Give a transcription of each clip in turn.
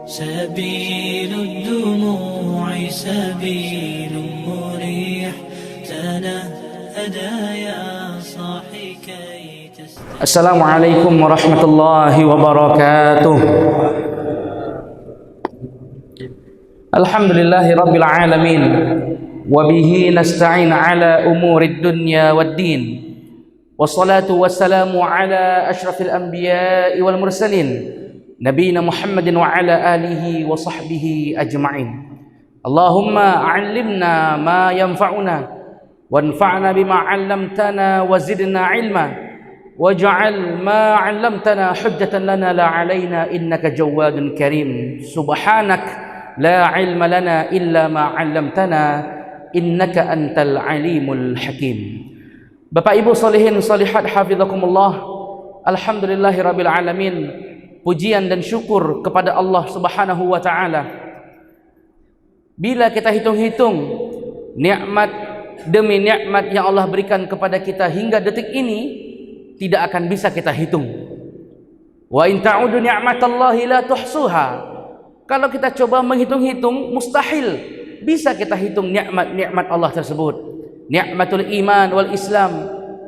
سبيل الدموع سبيل مريح تنهدى يا صاحي كي تستمع. السلام عليكم ورحمة الله وبركاته. الحمد لله رب العالمين وبه نستعين على أمور الدنيا والدين والصلاة والسلام على أشرف الأنبياء والمرسلين نبينا محمد وعلى آله وصحبه أجمعين. اللهم علمنا ما ينفعنا وانفعنا بما علمتنا وزدنا علما واجعل ما علمتنا حجة لنا لا علينا إنك جواد كريم. سبحانك لا علم لنا إلا ما علمتنا إنك أنت العليم الحكيم. Bapak Ibu salihin salihat hafizakumullah. Alhamdulillahirabbil alamin. Pujian dan syukur kepada Allah Subhanahu wa taala. Bila kita hitung-hitung nikmat demi nikmat yang Allah berikan kepada kita hingga detik ini, tidak akan bisa kita hitung. Wa in ta'udu ni'matallahi la tuhsuha. Kalau kita coba menghitung-hitung, mustahil bisa kita hitung nikmat-nikmat Allah tersebut. Nikmatul iman wal Islam,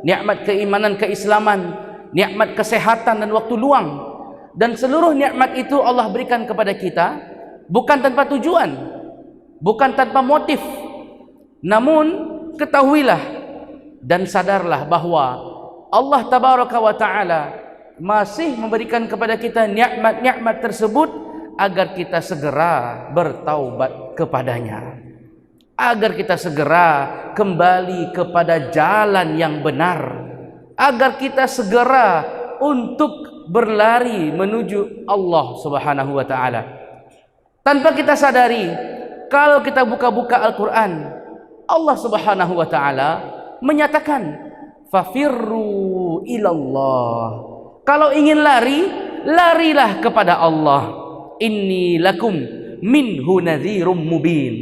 nikmat keimanan keislaman, nikmat kesehatan dan waktu luang. Dan seluruh nikmat itu Allah berikan kepada kita bukan tanpa tujuan, bukan tanpa motif. Namun ketahuilah dan sadarlah bahwa Allah Tabaraka wa Ta'ala masih memberikan kepada kita nikmat-nikmat tersebut agar kita segera bertaubat kepadanya, agar kita segera kembali kepada jalan yang benar, agar kita segera untuk berlari menuju Allah Subhanahu wa taala. Tanpa kita sadari, kalau kita buka-buka Al-Qur'an, Allah Subhanahu wa taala menyatakan fafirru ilallah. Kalau ingin lari, larilah kepada Allah. Inni lakum minhu nadhirum mubin.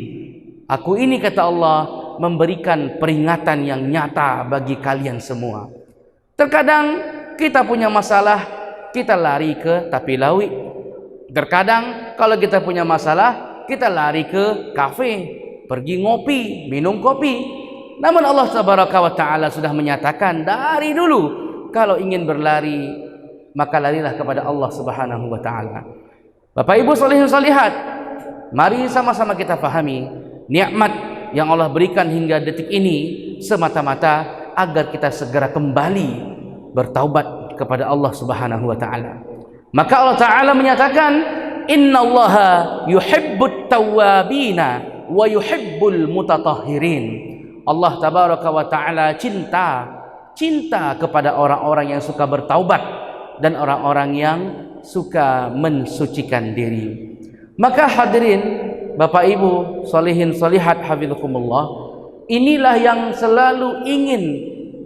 Aku ini, kata Allah, memberikan peringatan yang nyata bagi kalian semua. Terkadang kita punya masalah, kita lari ke Tapi Lawi. Terkadang kalau kita punya masalah, kita lari ke kafe, pergi ngopi, minum kopi. Namun Allah Tabaraka wa Ta'ala sudah menyatakan dari dulu, kalau ingin berlari, maka larilah kepada Allah Subhanahu wa Ta'ala. Bapak Ibu sholihin sholihat, mari sama-sama kita pahami nikmat yang Allah berikan hingga detik ini semata-mata agar kita segera kembali bertaubat kepada Allah Subhanahu wa taala. Maka Allah taala menyatakan, innallaha yuhibbut tawwabina wa yuhibbul mutatahhirin. Allah Tabaraka wa taala cinta kepada orang-orang yang suka bertaubat dan orang-orang yang suka mensucikan diri. Maka hadirin Bapak Ibu sholihin sholihat hafizakumullah, inilah yang selalu ingin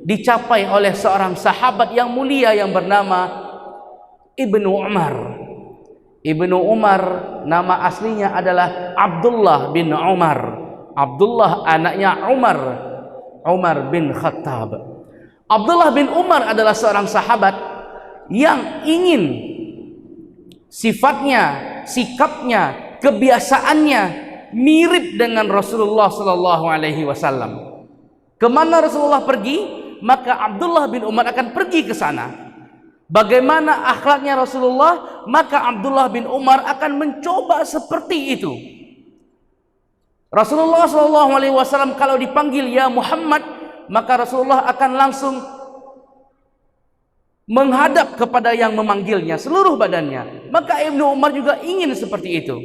dicapai oleh seorang sahabat yang mulia yang bernama Ibnu Umar. Ibnu Umar nama aslinya adalah Abdullah bin Umar. Abdullah anaknya Umar bin Khattab. Abdullah bin Umar adalah seorang sahabat yang ingin sifatnya, sikapnya, kebiasaannya mirip dengan Rasulullah sallallahu alaihi wasallam. Kemana Rasulullah pergi, maka Abdullah bin Umar akan pergi ke sana. Bagaimana akhlaknya Rasulullah, maka Abdullah bin Umar akan mencoba seperti itu. Rasulullah SAW kalau dipanggil ya Muhammad, maka Rasulullah akan langsung menghadap kepada yang memanggilnya seluruh badannya. Maka Ibnu Umar juga ingin seperti itu.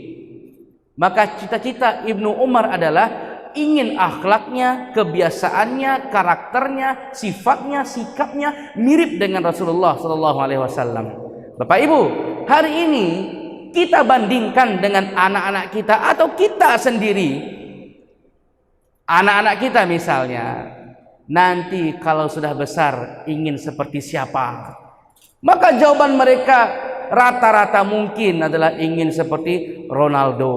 Maka cita-cita Ibnu Umar adalah ingin akhlaknya, kebiasaannya, karakternya, sifatnya, sikapnya mirip dengan Rasulullah SAW. Bapak Ibu, hari ini kita bandingkan dengan anak-anak kita atau kita sendiri. Anak-anak kita misalnya, nanti kalau sudah besar ingin seperti siapa? Maka jawaban mereka rata-rata mungkin adalah ingin seperti Ronaldo,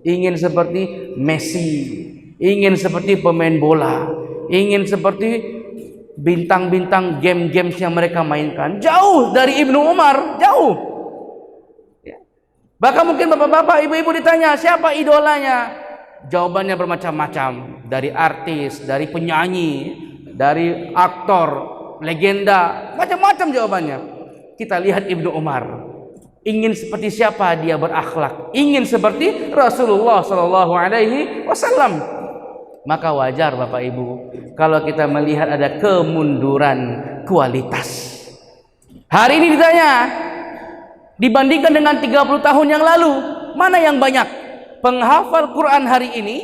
ingin seperti Messi, ingin seperti pemain bola, ingin seperti bintang-bintang game-games yang mereka mainkan. Jauh dari Ibnu Umar, jauh. Bahkan mungkin bapak-bapak, ibu-ibu ditanya, siapa idolanya? Jawabannya bermacam-macam. Dari artis, dari penyanyi, dari aktor, legenda, macam-macam jawabannya. Kita lihat Ibnu Umar. Ingin seperti siapa dia berakhlak? Ingin seperti Rasulullah Sallallahu Alaihi Wasallam. Maka wajar Bapak Ibu kalau kita melihat ada kemunduran kualitas. Hari ini ditanya, dibandingkan dengan 30 tahun yang lalu, mana yang banyak? Penghafal Quran hari ini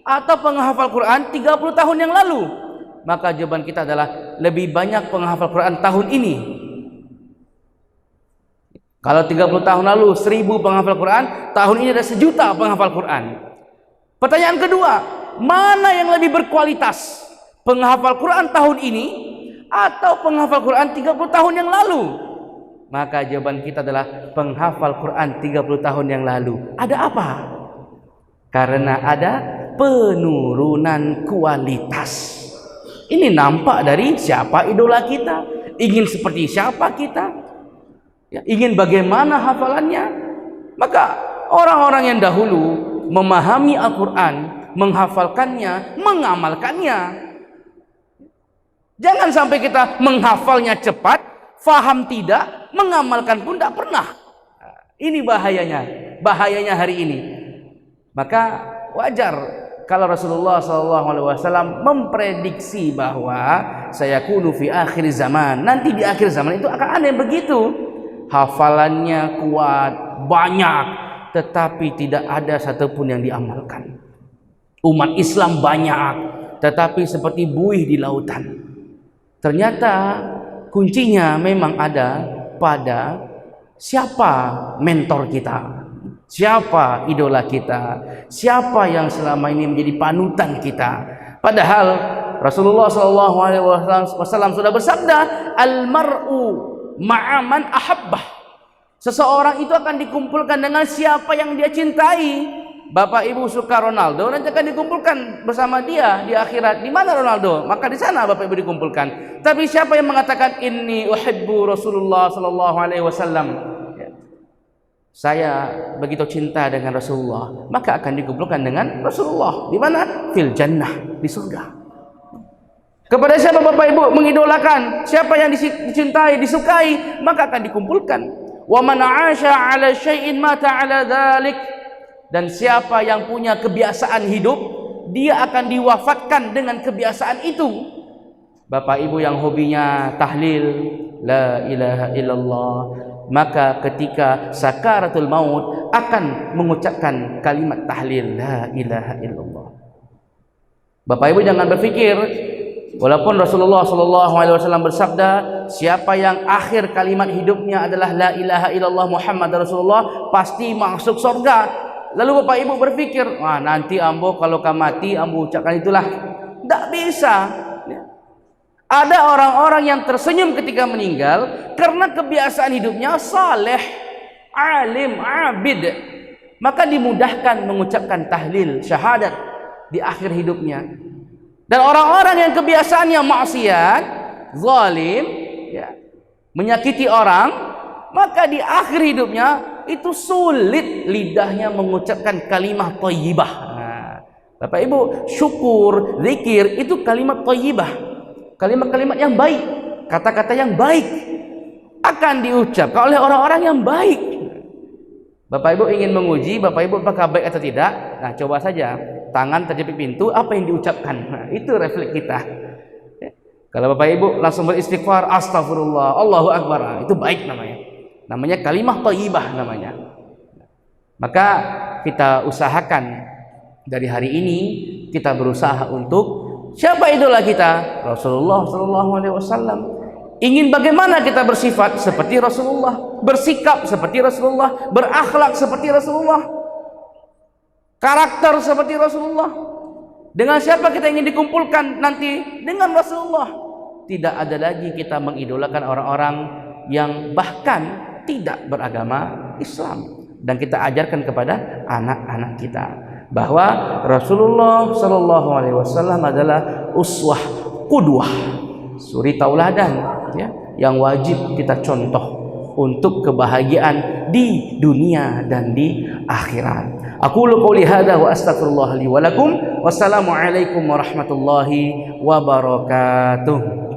atau penghafal Quran 30 tahun yang lalu? Maka jawaban kita adalah lebih banyak penghafal Quran tahun ini. Kalau 30 tahun lalu 1000 penghafal Quran, tahun ini ada 1 juta penghafal Quran. Pertanyaan kedua, mana yang lebih berkualitas? Penghafal Quran tahun ini atau penghafal Quran 30 tahun yang lalu? Maka jawaban kita adalah penghafal Quran 30 tahun yang lalu. Ada apa? Karena ada penurunan kualitas. Ini nampak dari siapa idola kita, ingin seperti siapa kita, ya, ingin bagaimana hafalannya. Maka orang-orang yang dahulu memahami Al-Quran, menghafalkannya, mengamalkannya. Jangan sampai kita menghafalnya cepat, faham tidak, mengamalkan pun tidak pernah. Ini bahayanya hari ini. Maka wajar kalau Rasulullah SAW memprediksi bahwa sayakunu fi akhir zaman, nanti di akhir zaman itu akan ada yang begitu. Hafalannya kuat, banyak, tetapi tidak ada satupun yang diamalkan. Umat Islam banyak, tetapi seperti buih di lautan. Ternyata kuncinya memang ada pada siapa mentor kita, siapa idola kita, siapa yang selama ini menjadi panutan kita. Padahal Rasulullah SAW sudah bersabda, al-mar'u ma'aman ahabbah. Seseorang itu akan dikumpulkan dengan siapa yang dia cintai. Bapak Ibu suka Ronaldo, nanti akan dikumpulkan bersama dia di akhirat. Di mana Ronaldo? Maka di sana Bapak Ibu dikumpulkan. Tapi siapa yang mengatakan inni uhibbu Rasulullah sallallahu alaihi wasallam, saya begitu cinta dengan Rasulullah, maka akan dikumpulkan dengan Rasulullah. Di mana? Fil jannah, di surga. Kepada siapa Bapak Ibu mengidolakan, siapa yang dicintai, disukai, maka akan dikumpulkan. Wa man 'asha 'ala syai'in mata 'ala dzalik. Dan siapa yang punya kebiasaan hidup, dia akan diwafatkan dengan kebiasaan itu. Bapak Ibu yang hobinya tahlil la ilaha illallah, maka ketika sakaratul maut akan mengucapkan kalimat tahlil la ilaha illallah. Bapak Ibu jangan berpikir, walaupun Rasulullah SAW bersabda, siapa yang akhir kalimat hidupnya adalah la ilaha illallah Muhammad Rasulullah, pasti masuk surga. Lalu Bapak Ibu berpikir, wah nanti ambo kalau mati ambo ucapkan itulah. Tidak bisa. Ada orang-orang yang tersenyum ketika meninggal karena kebiasaan hidupnya saleh, alim, abid. Maka dimudahkan mengucapkan tahlil, syahadat di akhir hidupnya. Dan orang-orang yang kebiasaannya maksiat, zalim, ya, menyakiti orang, maka di akhir hidupnya itu sulit lidahnya mengucapkan kalimat thayyibah. Nah, Bapak Ibu, syukur, zikir itu kalimat thayyibah. Kalimat-kalimat yang baik, kata-kata yang baik akan diucapkan oleh orang-orang yang baik. Bapak Ibu ingin menguji Bapak Ibu apakah baik atau tidak? Nah, coba saja tangan terjepit pintu, apa yang diucapkan? Nah, itu refleks kita. Kalau Bapak Ibu langsung beristighfar, astagfirullah, Allahu akbar, itu baik namanya. Namanya kalimah thayyibah namanya. Maka kita usahakan dari hari ini kita berusaha untuk siapa idola kita? Rasulullah SAW. Ingin bagaimana kita bersifat seperti Rasulullah, bersikap seperti Rasulullah, berakhlak seperti Rasulullah, karakter seperti Rasulullah. Dengan siapa kita ingin dikumpulkan nanti? Dengan Rasulullah. Tidak ada lagi kita mengidolakan orang-orang yang bahkan tidak beragama Islam. Dan kita ajarkan kepada anak-anak kita bahwa Rasulullah SAW adalah uswah, qudwah, suri tauladan, ya, yang wajib kita contoh. untuk kebahagiaan di dunia dan di akhirat. Aqulu qouli hadza wa astaghfirullah li wa lakum. Wassalamu alaikum warahmatullahi wabarakatuh.